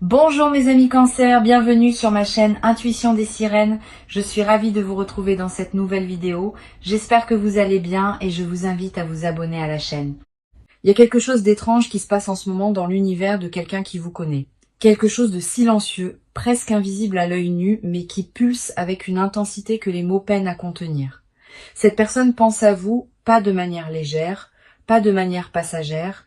Bonjour mes amis Cancer, bienvenue sur ma chaîne Intuition des Sirènes. Je suis ravie de vous retrouver dans cette nouvelle vidéo. J'espère que vous allez bien et je vous invite à vous abonner à la chaîne. Il y a quelque chose d'étrange qui se passe en ce moment dans l'univers de quelqu'un qui vous connaît. Quelque chose de silencieux, presque invisible à l'œil nu, mais qui pulse avec une intensité que les mots peinent à contenir. Cette personne pense à vous, pas de manière légère, pas de manière passagère.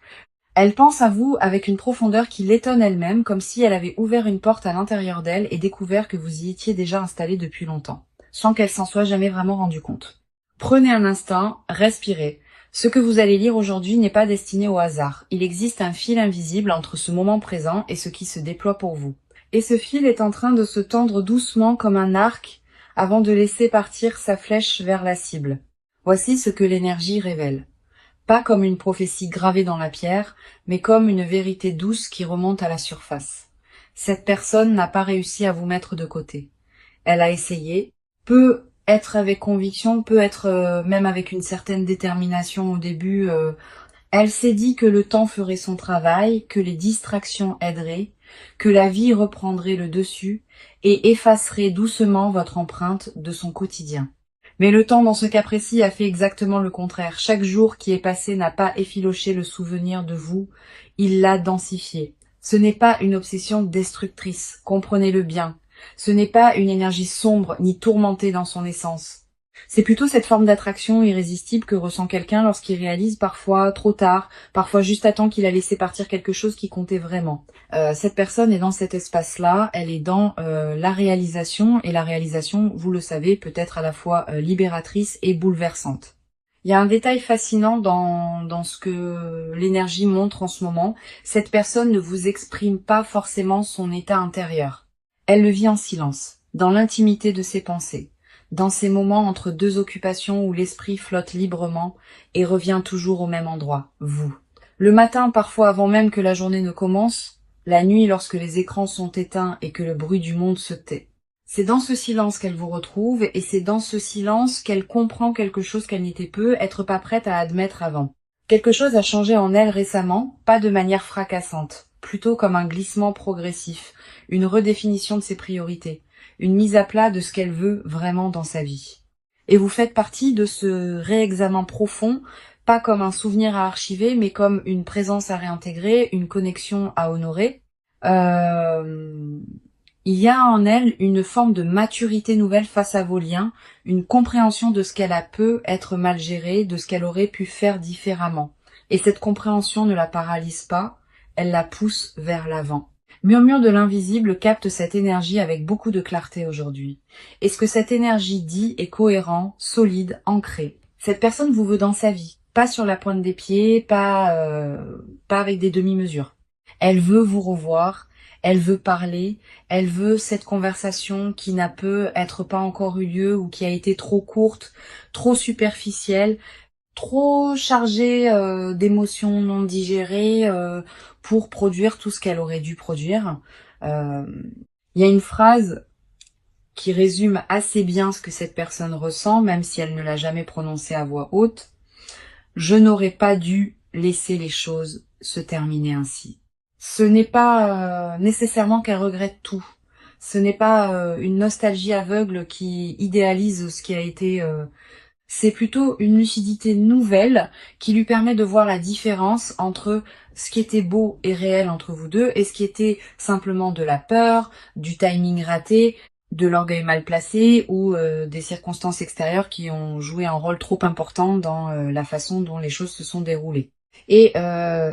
Elle pense à vous avec une profondeur qui l'étonne elle-même, comme si elle avait ouvert une porte à l'intérieur d'elle et découvert que vous y étiez déjà installé depuis longtemps, sans qu'elle s'en soit jamais vraiment rendue compte. Prenez un instant, respirez. Ce que vous allez lire aujourd'hui n'est pas destiné au hasard. Il existe un fil invisible entre ce moment présent et ce qui se déploie pour vous. Et ce fil est en train de se tendre doucement comme un arc avant de laisser partir sa flèche vers la cible. Voici ce que l'énergie révèle. Pas comme une prophétie gravée dans la pierre, mais comme une vérité douce qui remonte à la surface. Cette personne n'a pas réussi à vous mettre de côté. Elle a essayé, peut être avec conviction, peut être même avec une certaine détermination au début. Elle s'est dit que le temps ferait son travail, que les distractions aideraient, que la vie reprendrait le dessus et effacerait doucement votre empreinte de son quotidien. Mais le temps, dans ce cas précis, a fait exactement le contraire. Chaque jour qui est passé n'a pas effiloché le souvenir de vous, il l'a densifié. Ce n'est pas une obsession destructrice, comprenez-le bien. Ce n'est pas une énergie sombre ni tourmentée dans son essence. C'est plutôt cette forme d'attraction irrésistible que ressent quelqu'un lorsqu'il réalise parfois trop tard, parfois juste à temps qu'il a laissé partir quelque chose qui comptait vraiment. Cette personne est dans cet espace-là, elle est dans la réalisation, et la réalisation, vous le savez, peut être à la fois libératrice et bouleversante. Il y a un détail fascinant dans ce que l'énergie montre en ce moment. Cette personne ne vous exprime pas forcément son état intérieur. Elle le vit en silence, dans l'intimité de ses pensées, dans ces moments entre deux occupations où l'esprit flotte librement et revient toujours au même endroit, vous. Le matin, parfois avant même que la journée ne commence, la nuit lorsque les écrans sont éteints et que le bruit du monde se tait. C'est dans ce silence qu'elle vous retrouve et c'est dans ce silence qu'elle comprend quelque chose qu'elle n'était peu être pas prête à admettre avant. Quelque chose a changé en elle récemment, pas de manière fracassante, plutôt comme un glissement progressif, une redéfinition de ses priorités, une mise à plat de ce qu'elle veut vraiment dans sa vie. Et vous faites partie de ce réexamen profond, pas comme un souvenir à archiver, mais comme une présence à réintégrer, une connexion à honorer. Il y a en elle une forme de maturité nouvelle face à vos liens, une compréhension de ce qu'elle a peut être mal géré, de ce qu'elle aurait pu faire différemment. Et cette compréhension ne la paralyse pas, elle la pousse vers l'avant. Murmure de l'invisible capte cette énergie avec beaucoup de clarté aujourd'hui. Et ce que cette énergie dit est cohérent, solide, ancré. Cette personne vous veut dans sa vie, pas sur la pointe des pieds, pas avec des demi-mesures. Elle veut vous revoir, elle veut parler, elle veut cette conversation qui n'a peut être pas encore eu lieu ou qui a été trop courte, trop superficielle, trop chargée d'émotions non digérées pour produire tout ce qu'elle aurait dû produire. Il y a une phrase qui résume assez bien ce que cette personne ressent, même si elle ne l'a jamais prononcée à voix haute. Je n'aurais pas dû laisser les choses se terminer ainsi. Ce n'est pas nécessairement qu'elle regrette tout. Ce n'est pas une nostalgie aveugle qui idéalise ce qui a été. C'est plutôt une lucidité nouvelle qui lui permet de voir la différence entre ce qui était beau et réel entre vous deux et ce qui était simplement de la peur, du timing raté, de l'orgueil mal placé ou des circonstances extérieures qui ont joué un rôle trop important dans la façon dont les choses se sont déroulées. Et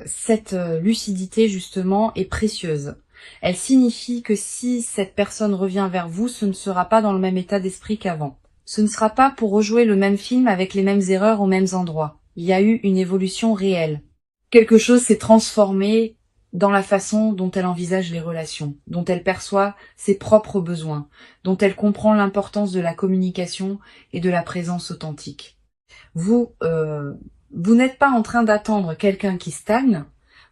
cette lucidité, justement, est précieuse. Elle signifie que si cette personne revient vers vous, ce ne sera pas dans le même état d'esprit qu'avant. Ce ne sera pas pour rejouer le même film avec les mêmes erreurs aux mêmes endroits. Il y a eu une évolution réelle. Quelque chose s'est transformé dans la façon dont elle envisage les relations, dont elle perçoit ses propres besoins, dont elle comprend l'importance de la communication et de la présence authentique. Vous n'êtes pas en train d'attendre quelqu'un qui stagne,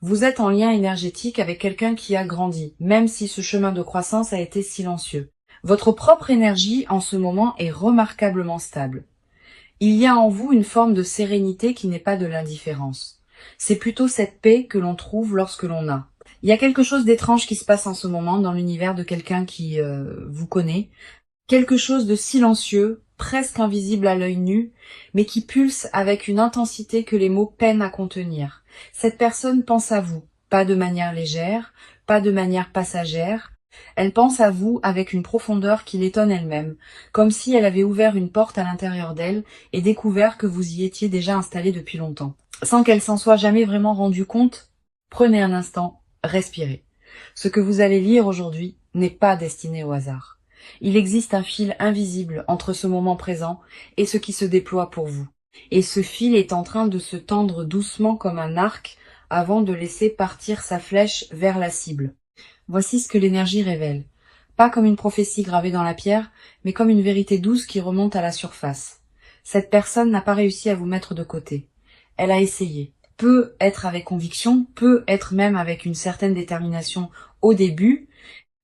vous êtes en lien énergétique avec quelqu'un qui a grandi, même si ce chemin de croissance a été silencieux. Votre propre énergie en ce moment est remarquablement stable. Il y a en vous une forme de sérénité qui n'est pas de l'indifférence. C'est plutôt cette paix que l'on trouve lorsque l'on a Il y a quelque chose d'étrange qui se passe en ce moment dans l'univers de quelqu'un qui vous connaît. Quelque chose de silencieux, presque invisible à l'œil nu, mais qui pulse avec une intensité que les mots peinent à contenir. Cette personne pense à vous, pas de manière légère, pas de manière passagère. Elle pense à vous avec une profondeur qui l'étonne elle-même, comme si elle avait ouvert une porte à l'intérieur d'elle et découvert que vous y étiez déjà installé depuis longtemps. Sans qu'elle s'en soit jamais vraiment rendue compte, prenez un instant, respirez. Ce que vous allez lire aujourd'hui n'est pas destiné au hasard. Il existe un fil invisible entre ce moment présent et ce qui se déploie pour vous. Et ce fil est en train de se tendre doucement comme un arc avant de laisser partir sa flèche vers la cible. Voici ce que l'énergie révèle. Pas comme une prophétie gravée dans la pierre, mais comme une vérité douce qui remonte à la surface. Cette personne n'a pas réussi à vous mettre de côté. Elle a essayé. Peut être avec conviction, peut être même avec une certaine détermination au début.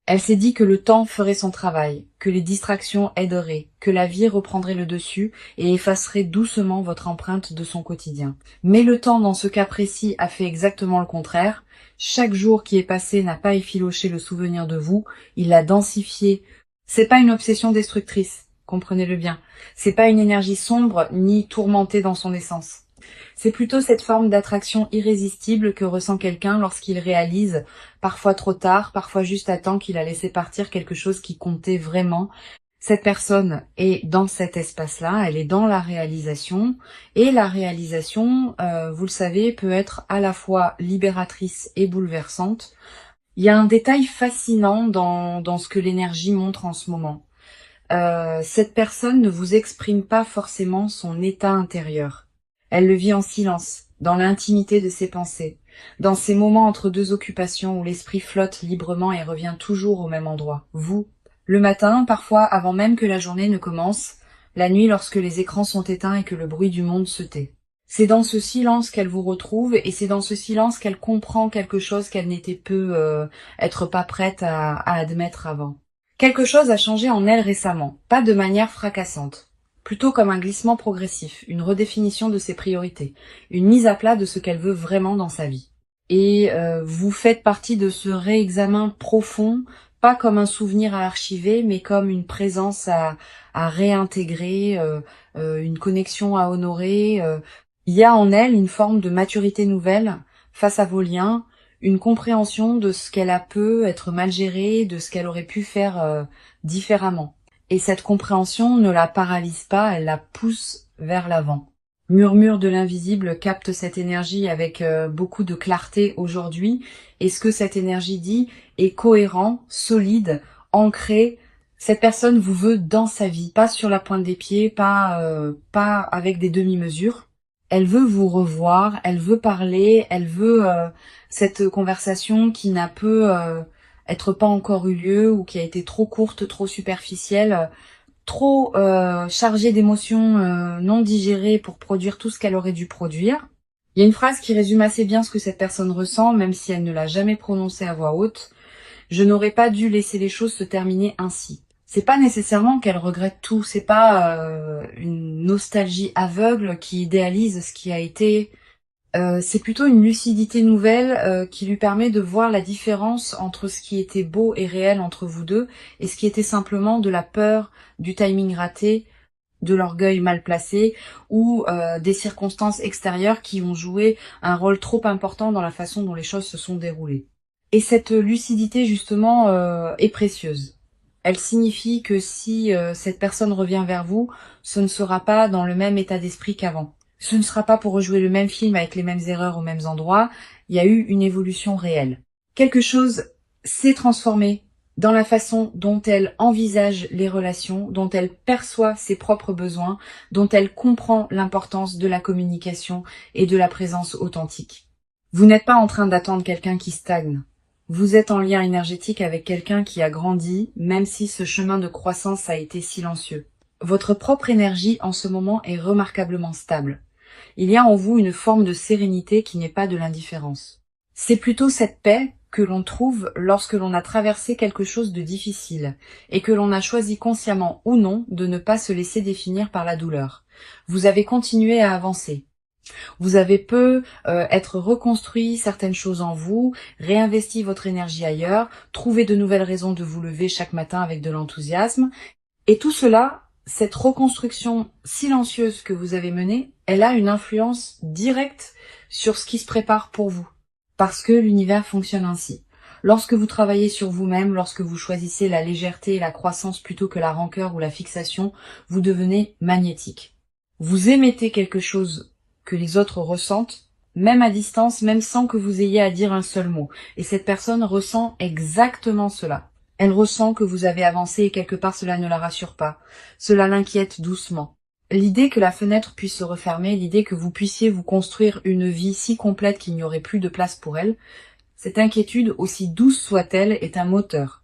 Elle s'est dit que le temps ferait son travail, que les distractions aideraient, que la vie reprendrait le dessus et effacerait doucement votre empreinte de son quotidien. Mais le temps, dans ce cas précis, a fait exactement le contraire. Chaque jour qui est passé n'a pas effiloché le souvenir de vous, il l'a densifié. C'est pas une obsession destructrice, comprenez-le bien. C'est pas une énergie sombre ni tourmentée dans son essence. C'est plutôt cette forme d'attraction irrésistible que ressent quelqu'un lorsqu'il réalise, parfois trop tard, parfois juste à temps qu'il a laissé partir quelque chose qui comptait vraiment. Cette personne est dans cet espace-là, elle est dans la réalisation, et la réalisation, vous le savez, peut être à la fois libératrice et bouleversante. Il y a un détail fascinant dans ce que l'énergie montre en ce moment. Cette personne ne vous exprime pas forcément son état intérieur. Elle le vit en silence, dans l'intimité de ses pensées, dans ces moments entre deux occupations où l'esprit flotte librement et revient toujours au même endroit, vous. Le matin, parfois avant même que la journée ne commence, la nuit lorsque les écrans sont éteints et que le bruit du monde se tait. C'est dans ce silence qu'elle vous retrouve et c'est dans ce silence qu'elle comprend quelque chose qu'elle n'était être pas prête à admettre avant. Quelque chose a changé en elle récemment, pas de manière fracassante. Plutôt comme un glissement progressif, une redéfinition de ses priorités, une mise à plat de ce qu'elle veut vraiment dans sa vie. Et vous faites partie de ce réexamen profond, pas comme un souvenir à archiver, mais comme une présence à réintégrer, une connexion à honorer. Il y a en elle une forme de maturité nouvelle face à vos liens, une compréhension de ce qu'elle a pu être mal géré, de ce qu'elle aurait pu faire différemment. Et cette compréhension ne la paralyse pas, elle la pousse vers l'avant. Murmure de l'invisible capte cette énergie avec beaucoup de clarté aujourd'hui. Et ce que cette énergie dit est cohérent, solide, ancré. Cette personne vous veut dans sa vie, pas sur la pointe des pieds, pas avec des demi-mesures. Elle veut vous revoir, elle veut parler, elle veut cette conversation qui n'a pu être pas encore eu lieu ou qui a été trop courte, trop superficielle, trop chargée d'émotions non digérées pour produire tout ce qu'elle aurait dû produire. Il y a une phrase qui résume assez bien ce que cette personne ressent, même si elle ne l'a jamais prononcée à voix haute. Je n'aurais pas dû laisser les choses se terminer ainsi. C'est pas nécessairement qu'elle regrette tout, c'est pas une nostalgie aveugle qui idéalise ce qui a été. C'est plutôt une lucidité nouvelle qui lui permet de voir la différence entre ce qui était beau et réel entre vous deux et ce qui était simplement de la peur, du timing raté, de l'orgueil mal placé ou des circonstances extérieures qui ont joué un rôle trop important dans la façon dont les choses se sont déroulées. Et cette lucidité justement est précieuse. Elle signifie que si cette personne revient vers vous, ce ne sera pas dans le même état d'esprit qu'avant. Ce ne sera pas pour rejouer le même film avec les mêmes erreurs aux mêmes endroits. Il y a eu une évolution réelle. Quelque chose s'est transformé dans la façon dont elle envisage les relations, dont elle perçoit ses propres besoins, dont elle comprend l'importance de la communication et de la présence authentique. Vous n'êtes pas en train d'attendre quelqu'un qui stagne. Vous êtes en lien énergétique avec quelqu'un qui a grandi, même si ce chemin de croissance a été silencieux. Votre propre énergie en ce moment est remarquablement stable. Il y a en vous une forme de sérénité qui n'est pas de l'indifférence. C'est plutôt cette paix que l'on trouve lorsque l'on a traversé quelque chose de difficile et que l'on a choisi consciemment ou non de ne pas se laisser définir par la douleur. Vous avez continué à avancer. Vous avez être reconstruit certaines choses en vous, réinvesti votre énergie ailleurs, trouvé de nouvelles raisons de vous lever chaque matin avec de l'enthousiasme. Et tout cela, cette reconstruction silencieuse que vous avez menée, elle a une influence directe sur ce qui se prépare pour vous. Parce que l'univers fonctionne ainsi. Lorsque vous travaillez sur vous-même, lorsque vous choisissez la légèreté et la croissance plutôt que la rancœur ou la fixation, vous devenez magnétique. Vous émettez quelque chose que les autres ressentent, même à distance, même sans que vous ayez à dire un seul mot. Et cette personne ressent exactement cela. Elle ressent que vous avez avancé et quelque part cela ne la rassure pas. Cela l'inquiète doucement. L'idée que la fenêtre puisse se refermer, l'idée que vous puissiez vous construire une vie si complète qu'il n'y aurait plus de place pour elle, cette inquiétude, aussi douce soit-elle, est un moteur.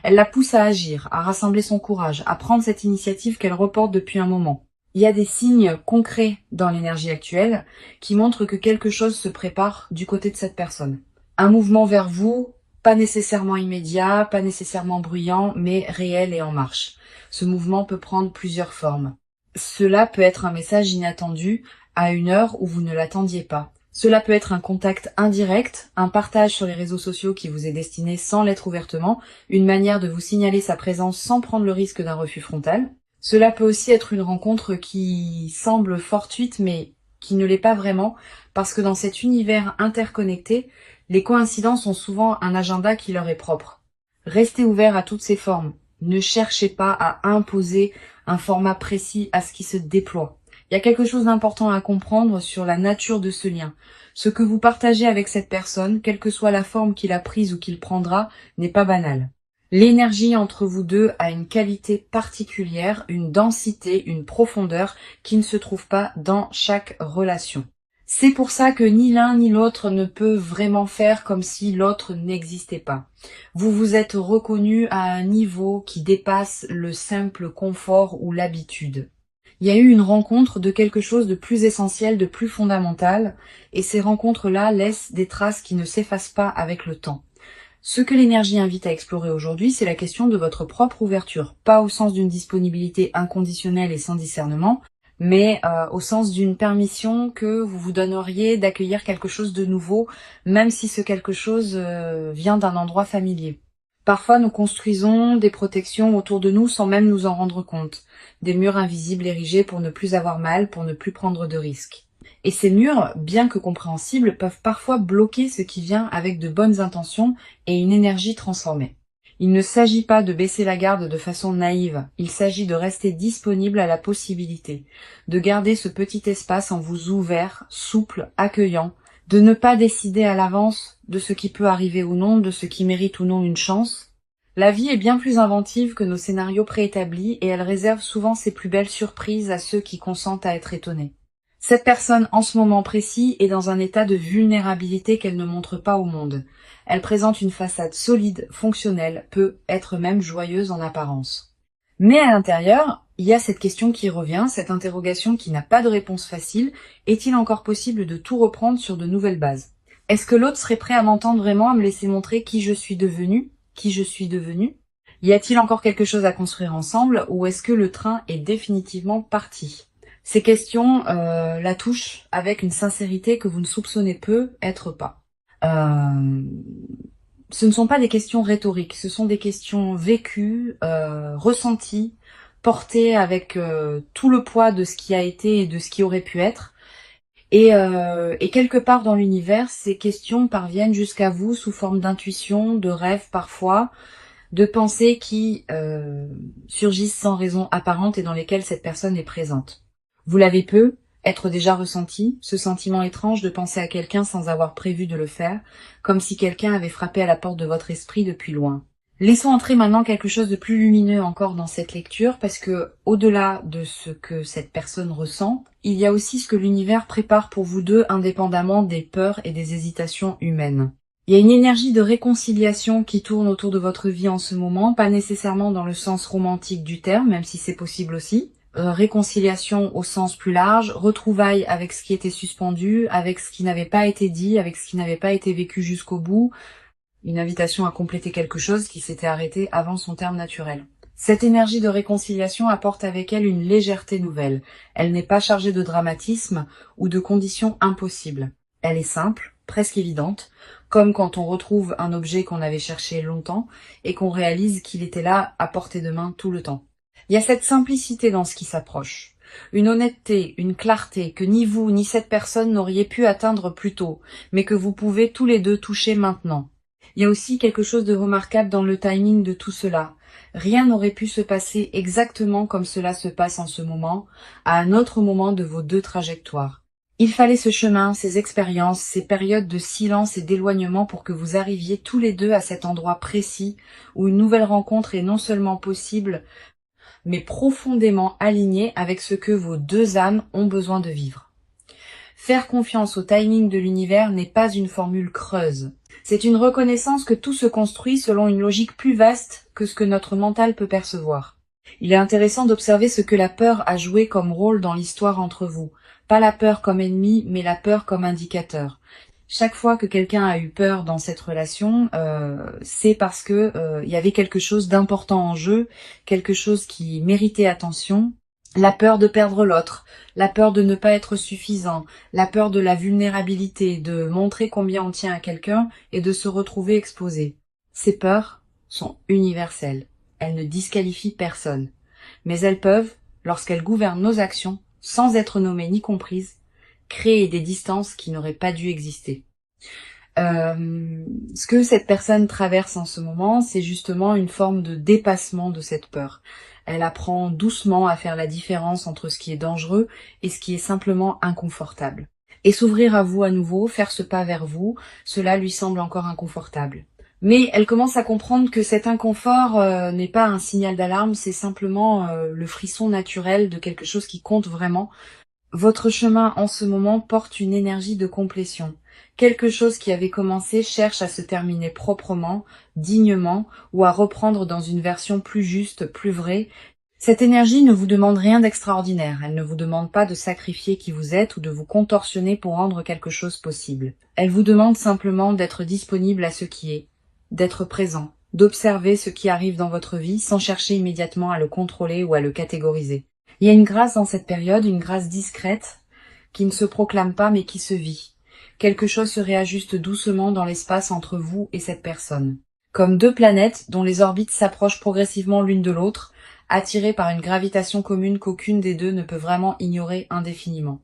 Elle la pousse à agir, à rassembler son courage, à prendre cette initiative qu'elle reporte depuis un moment. Il y a des signes concrets dans l'énergie actuelle qui montrent que quelque chose se prépare du côté de cette personne. Un mouvement vers vous, pas nécessairement immédiat, pas nécessairement bruyant, mais réel et en marche. Ce mouvement peut prendre plusieurs formes. Cela peut être un message inattendu à une heure où vous ne l'attendiez pas. Cela peut être un contact indirect, un partage sur les réseaux sociaux qui vous est destiné sans l'être ouvertement, une manière de vous signaler sa présence sans prendre le risque d'un refus frontal. Cela peut aussi être une rencontre qui semble fortuite mais qui ne l'est pas vraiment, parce que dans cet univers interconnecté, les coïncidences ont souvent un agenda qui leur est propre. Restez ouvert à toutes ces formes. Ne cherchez pas à imposer un format précis à ce qui se déploie. Il y a quelque chose d'important à comprendre sur la nature de ce lien. Ce que vous partagez avec cette personne, quelle que soit la forme qu'il a prise ou qu'il prendra, n'est pas banal. L'énergie entre vous deux a une qualité particulière, une densité, une profondeur qui ne se trouve pas dans chaque relation. C'est pour ça que ni l'un ni l'autre ne peut vraiment faire comme si l'autre n'existait pas. Vous vous êtes reconnu à un niveau qui dépasse le simple confort ou l'habitude. Il y a eu une rencontre de quelque chose de plus essentiel, de plus fondamental, et ces rencontres-là laissent des traces qui ne s'effacent pas avec le temps. Ce que l'énergie invite à explorer aujourd'hui, c'est la question de votre propre ouverture, pas au sens d'une disponibilité inconditionnelle et sans discernement, mais au sens d'une permission que vous vous donneriez d'accueillir quelque chose de nouveau, même si ce quelque chose vient d'un endroit familier. Parfois, nous construisons des protections autour de nous sans même nous en rendre compte, des murs invisibles érigés pour ne plus avoir mal, pour ne plus prendre de risques. Et ces murs, bien que compréhensibles, peuvent parfois bloquer ce qui vient avec de bonnes intentions et une énergie transformée. Il ne s'agit pas de baisser la garde de façon naïve, il s'agit de rester disponible à la possibilité, de garder ce petit espace en vous ouvert, souple, accueillant, de ne pas décider à l'avance de ce qui peut arriver ou non, de ce qui mérite ou non une chance. La vie est bien plus inventive que nos scénarios préétablis et elle réserve souvent ses plus belles surprises à ceux qui consentent à être étonnés. Cette personne, en ce moment précis, est dans un état de vulnérabilité qu'elle ne montre pas au monde. Elle présente une façade solide, fonctionnelle, peut être même joyeuse en apparence. Mais à l'intérieur, il y a cette question qui revient, cette interrogation qui n'a pas de réponse facile. Est-il encore possible de tout reprendre sur de nouvelles bases? Est-ce que l'autre serait prêt à m'entendre vraiment, à me laisser montrer qui je suis devenue, qui je suis devenue? Y a-t-il encore quelque chose à construire ensemble, ou est-ce que le train est définitivement parti? Ces questions la touchent avec une sincérité que vous ne soupçonnez peu être pas. Ce ne sont pas des questions rhétoriques, ce sont des questions vécues, ressenties, portées avec tout le poids de ce qui a été et de ce qui aurait pu être. Et quelque part dans l'univers, ces questions parviennent jusqu'à vous sous forme d'intuition, de rêves parfois, de pensées qui surgissent sans raison apparente et dans lesquelles cette personne est présente. Vous l'avez être déjà ressenti, ce sentiment étrange de penser à quelqu'un sans avoir prévu de le faire, comme si quelqu'un avait frappé à la porte de votre esprit depuis loin. Laissons entrer maintenant quelque chose de plus lumineux encore dans cette lecture, parce que, au-delà de ce que cette personne ressent, il y a aussi ce que l'univers prépare pour vous deux indépendamment des peurs et des hésitations humaines. Il y a une énergie de réconciliation qui tourne autour de votre vie en ce moment, pas nécessairement dans le sens romantique du terme, même si c'est possible aussi. Réconciliation au sens plus large, retrouvailles avec ce qui était suspendu, avec ce qui n'avait pas été dit, avec ce qui n'avait pas été vécu jusqu'au bout, une invitation à compléter quelque chose qui s'était arrêté avant son terme naturel. Cette énergie de réconciliation apporte avec elle une légèreté nouvelle. Elle n'est pas chargée de dramatisme ou de conditions impossibles. Elle est simple, presque évidente, comme quand on retrouve un objet qu'on avait cherché longtemps et qu'on réalise qu'il était là à portée de main tout le temps. Il y a cette simplicité dans ce qui s'approche. Une honnêteté, une clarté que ni vous ni cette personne n'auriez pu atteindre plus tôt, mais que vous pouvez tous les deux toucher maintenant. Il y a aussi quelque chose de remarquable dans le timing de tout cela. Rien n'aurait pu se passer exactement comme cela se passe en ce moment, à un autre moment de vos deux trajectoires. Il fallait ce chemin, ces expériences, ces périodes de silence et d'éloignement pour que vous arriviez tous les deux à cet endroit précis où une nouvelle rencontre est non seulement possible, mais profondément alignée avec ce que vos deux âmes ont besoin de vivre. Faire confiance au timing de l'univers n'est pas une formule creuse. C'est une reconnaissance que tout se construit selon une logique plus vaste que ce que notre mental peut percevoir. Il est intéressant d'observer ce que la peur a joué comme rôle dans l'histoire entre vous. Pas la peur comme ennemi, mais la peur comme indicateur. Chaque fois que quelqu'un a eu peur dans cette relation, c'est parce que il y avait quelque chose d'important en jeu, quelque chose qui méritait attention. La peur de perdre l'autre, la peur de ne pas être suffisant, la peur de la vulnérabilité, de montrer combien on tient à quelqu'un et de se retrouver exposé. Ces peurs sont universelles. Elles ne disqualifient personne. Mais elles peuvent, lorsqu'elles gouvernent nos actions, sans être nommées ni comprises, créer des distances qui n'auraient pas dû exister. Ce que cette personne traverse en ce moment, c'est justement une forme de dépassement de cette peur. Elle apprend doucement à faire la différence entre ce qui est dangereux et ce qui est simplement inconfortable. Et s'ouvrir à vous à nouveau, faire ce pas vers vous, cela lui semble encore inconfortable. Mais elle commence à comprendre que cet inconfort n'est pas un signal d'alarme, c'est simplement le frisson naturel de quelque chose qui compte vraiment. Votre chemin en ce moment porte une énergie de complétion. Quelque chose qui avait commencé cherche à se terminer proprement, dignement, ou à reprendre dans une version plus juste, plus vraie. Cette énergie ne vous demande rien d'extraordinaire. Elle ne vous demande pas de sacrifier qui vous êtes ou de vous contorsionner pour rendre quelque chose possible. Elle vous demande simplement d'être disponible à ce qui est, d'être présent, d'observer ce qui arrive dans votre vie sans chercher immédiatement à le contrôler ou à le catégoriser. Il y a une grâce dans cette période, une grâce discrète, qui ne se proclame pas mais qui se vit. Quelque chose se réajuste doucement dans l'espace entre vous et cette personne. Comme deux planètes dont les orbites s'approchent progressivement l'une de l'autre, attirées par une gravitation commune qu'aucune des deux ne peut vraiment ignorer indéfiniment.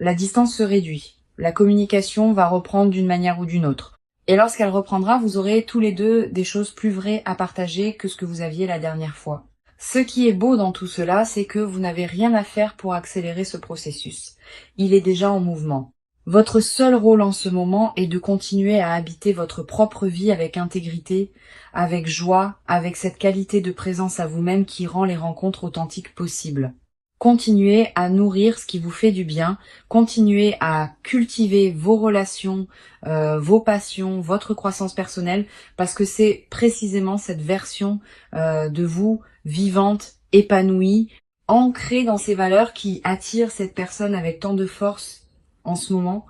La distance se réduit. La communication va reprendre d'une manière ou d'une autre. Et lorsqu'elle reprendra, vous aurez tous les deux des choses plus vraies à partager que ce que vous aviez la dernière fois. Ce qui est beau dans tout cela, c'est que vous n'avez rien à faire pour accélérer ce processus. Il est déjà en mouvement. Votre seul rôle en ce moment est de continuer à habiter votre propre vie avec intégrité, avec joie, avec cette qualité de présence à vous-même qui rend les rencontres authentiques possibles. Continuez à nourrir ce qui vous fait du bien, continuez à cultiver vos relations, vos passions, votre croissance personnelle, parce que c'est précisément cette version de vous vivante, épanouie, ancrée dans ces valeurs qui attire cette personne avec tant de force en ce moment.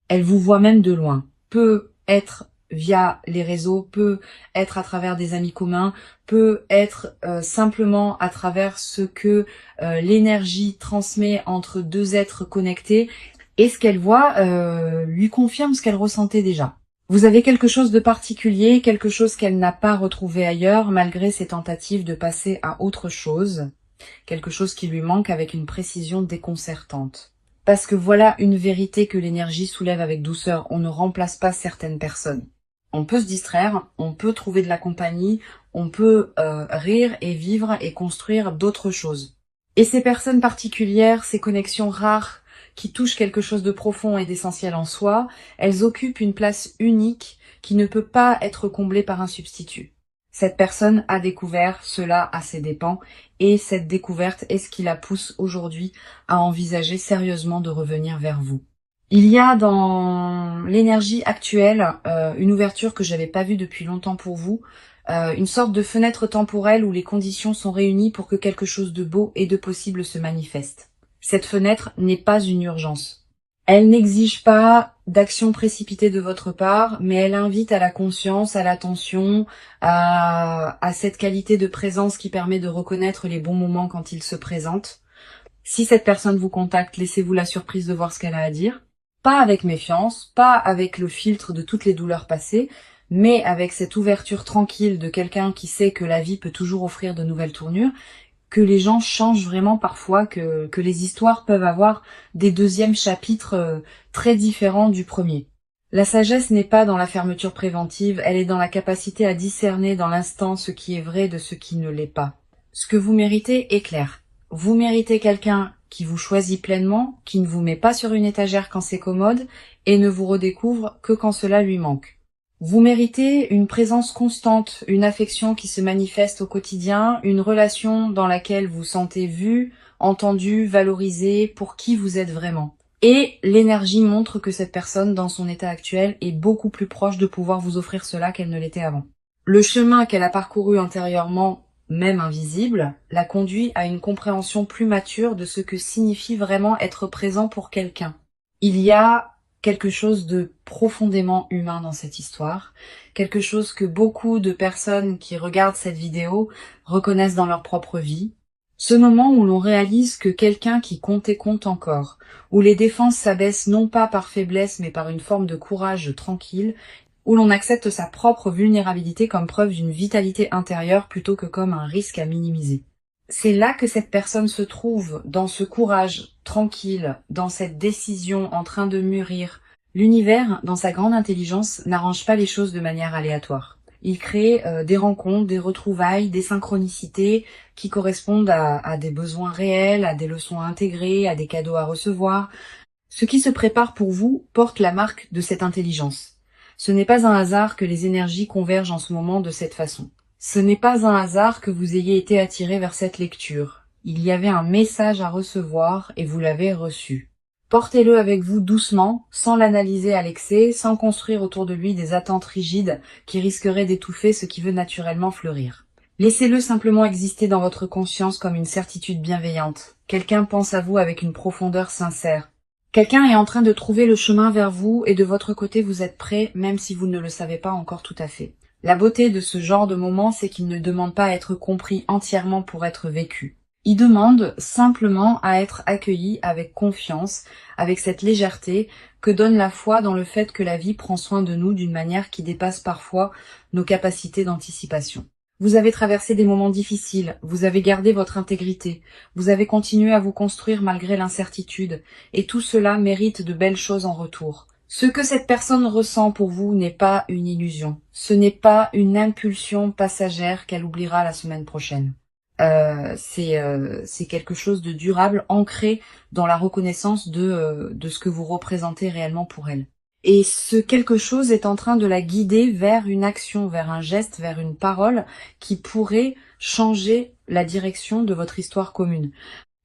Elle vous voit même de loin. Peut être via les réseaux, peut être à travers des amis communs, peut être simplement à travers ce que l'énergie transmet entre deux êtres connectés. Et ce qu'elle voit lui confirme ce qu'elle ressentait déjà. Vous avez quelque chose de particulier, quelque chose qu'elle n'a pas retrouvé ailleurs, malgré ses tentatives de passer à autre chose, quelque chose qui lui manque avec une précision déconcertante. Parce que voilà une vérité que l'énergie soulève avec douceur, on ne remplace pas certaines personnes. On peut se distraire, on peut trouver de la compagnie, on peut rire et vivre et construire d'autres choses. Et ces personnes particulières, ces connexions rares, qui touchent quelque chose de profond et d'essentiel en soi, elles occupent une place unique qui ne peut pas être comblée par un substitut. Cette personne a découvert cela à ses dépens et cette découverte est ce qui la pousse aujourd'hui à envisager sérieusement de revenir vers vous. Il y a dans l'énergie actuelle une ouverture que j'avais pas vue depuis longtemps pour vous, une sorte de fenêtre temporelle où les conditions sont réunies pour que quelque chose de beau et de possible se manifeste. Cette fenêtre n'est pas une urgence. Elle n'exige pas d'action précipitée de votre part, mais elle invite à la conscience, à l'attention, à cette qualité de présence qui permet de reconnaître les bons moments quand ils se présentent. Si cette personne vous contacte, laissez-vous la surprise de voir ce qu'elle a à dire. Pas avec méfiance, pas avec le filtre de toutes les douleurs passées, mais avec cette ouverture tranquille de quelqu'un qui sait que la vie peut toujours offrir de nouvelles tournures, que les gens changent vraiment parfois, que les histoires peuvent avoir des deuxièmes chapitres très différents du premier. La sagesse n'est pas dans la fermeture préventive, elle est dans la capacité à discerner dans l'instant ce qui est vrai de ce qui ne l'est pas. Ce que vous méritez est clair. Vous méritez quelqu'un qui vous choisit pleinement, qui ne vous met pas sur une étagère quand c'est commode et ne vous redécouvre que quand cela lui manque. Vous méritez une présence constante, une affection qui se manifeste au quotidien, une relation dans laquelle vous sentez vu, entendu, valorisé pour qui vous êtes vraiment. Et l'énergie montre que cette personne, dans son état actuel, est beaucoup plus proche de pouvoir vous offrir cela qu'elle ne l'était avant. Le chemin qu'elle a parcouru antérieurement, même invisible, la conduit à une compréhension plus mature de ce que signifie vraiment être présent pour quelqu'un. Il y a quelque chose de profondément humain dans cette histoire, quelque chose que beaucoup de personnes qui regardent cette vidéo reconnaissent dans leur propre vie. Ce moment où l'on réalise que quelqu'un qui comptait compte encore, où les défenses s'abaissent non pas par faiblesse mais par une forme de courage tranquille, où l'on accepte sa propre vulnérabilité comme preuve d'une vitalité intérieure plutôt que comme un risque à minimiser. C'est là que cette personne se trouve, dans ce courage tranquille, dans cette décision en train de mûrir. L'univers, dans sa grande intelligence, n'arrange pas les choses de manière aléatoire. Il crée des rencontres, des retrouvailles, des synchronicités qui correspondent à des besoins réels, à des leçons à intégrer, à des cadeaux à recevoir. Ce qui se prépare pour vous porte la marque de cette intelligence. Ce n'est pas un hasard que les énergies convergent en ce moment de cette façon. Ce n'est pas un hasard que vous ayez été attiré vers cette lecture. Il y avait un message à recevoir et vous l'avez reçu. Portez-le avec vous doucement, sans l'analyser à l'excès, sans construire autour de lui des attentes rigides qui risqueraient d'étouffer ce qui veut naturellement fleurir. Laissez-le simplement exister dans votre conscience comme une certitude bienveillante. Quelqu'un pense à vous avec une profondeur sincère. Quelqu'un est en train de trouver le chemin vers vous et de votre côté vous êtes prêt, même si vous ne le savez pas encore tout à fait. La beauté de ce genre de moment, c'est qu'il ne demande pas à être compris entièrement pour être vécu. Il demande simplement à être accueilli avec confiance, avec cette légèreté que donne la foi dans le fait que la vie prend soin de nous d'une manière qui dépasse parfois nos capacités d'anticipation. Vous avez traversé des moments difficiles, vous avez gardé votre intégrité, vous avez continué à vous construire malgré l'incertitude, et tout cela mérite de belles choses en retour. Ce que cette personne ressent pour vous n'est pas une illusion. Ce n'est pas une impulsion passagère qu'elle oubliera la semaine prochaine. C'est quelque chose de durable, ancré dans la reconnaissance de ce que vous représentez réellement pour elle. Et ce quelque chose est en train de la guider vers une action, vers un geste, vers une parole qui pourrait changer la direction de votre histoire commune.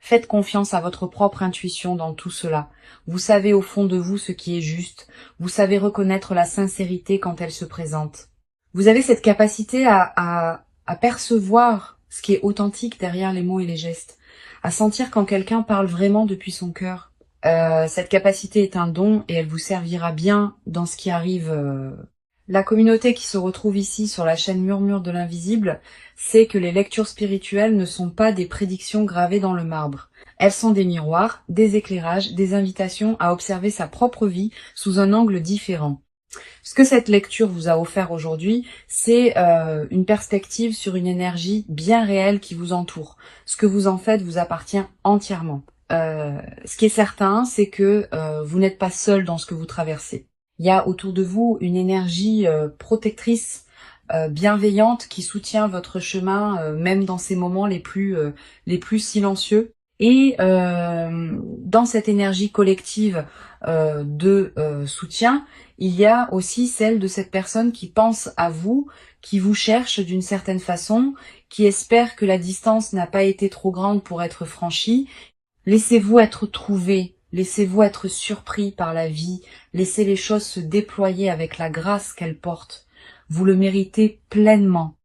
Faites confiance à votre propre intuition dans tout cela. Vous savez au fond de vous ce qui est juste. Vous savez reconnaître la sincérité quand elle se présente. Vous avez cette capacité à percevoir ce qui est authentique derrière les mots et les gestes. À sentir quand quelqu'un parle vraiment depuis son cœur. Cette capacité est un don et elle vous servira bien dans ce qui arrive. La communauté qui se retrouve ici sur la chaîne Murmure de l'Invisible sait que les lectures spirituelles ne sont pas des prédictions gravées dans le marbre. Elles sont des miroirs, des éclairages, des invitations à observer sa propre vie sous un angle différent. Ce que cette lecture vous a offert aujourd'hui, c'est une perspective sur une énergie bien réelle qui vous entoure. Ce que vous en faites vous appartient entièrement. Ce qui est certain, c'est que vous n'êtes pas seul dans ce que vous traversez. Il y a autour de vous une énergie protectrice, bienveillante qui soutient votre chemin, même dans ces moments les plus silencieux. Et dans cette énergie collective de soutien, il y a aussi celle de cette personne qui pense à vous, qui vous cherche d'une certaine façon, qui espère que la distance n'a pas été trop grande pour être franchie. Laissez-vous être trouvé, laissez-vous être surpris par la vie, laissez les choses se déployer avec la grâce qu'elles portent. Vous le méritez pleinement.